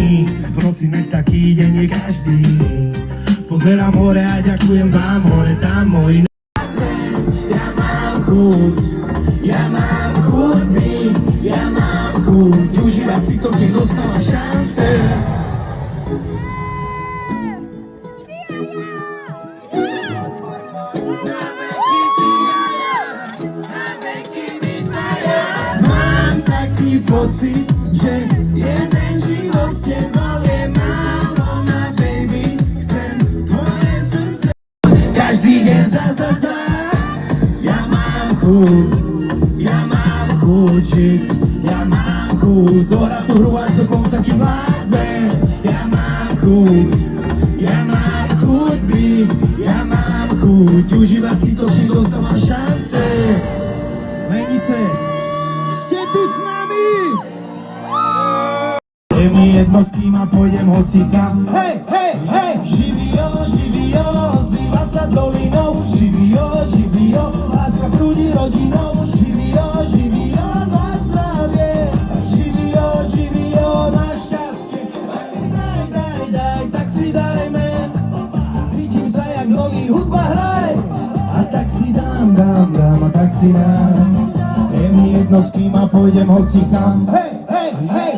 iný. Prosím, nech taký deň je každý. Pozerám hore a ďakujem vám, hore tam moji. Ja mám chuť, ja mám chuť byť, ja mám chuť užívať si to, keď dostávam šance. Mám taký pocit, že jeden život s tebou je málo, na baby. Chcem tvoje srdce každý deň zas. Ja mám chuť, ja mám chuť žiť, ja mám chuť dohrať tú hru až do konca, kým vládzem. Ja mám chuť, ja mám chuť byť, ja mám chuť užívať si to, kým dostávam šance. Lenice, ste tu s nami? Je mi jedno, s kým a pôjdem hocikam. Hej, hej, hej! Živio, ozýva sa dolinou. Živio, láska prúdi rodinou. Živio, na zdravie. Živio, na šťastie. Tak si dajme. Cítim sa jak nohy, hudba hraj. A tak si dám, a tak si dám. Je mi jedno, s kým a pôjdem hocikam. Hej, hej, hej!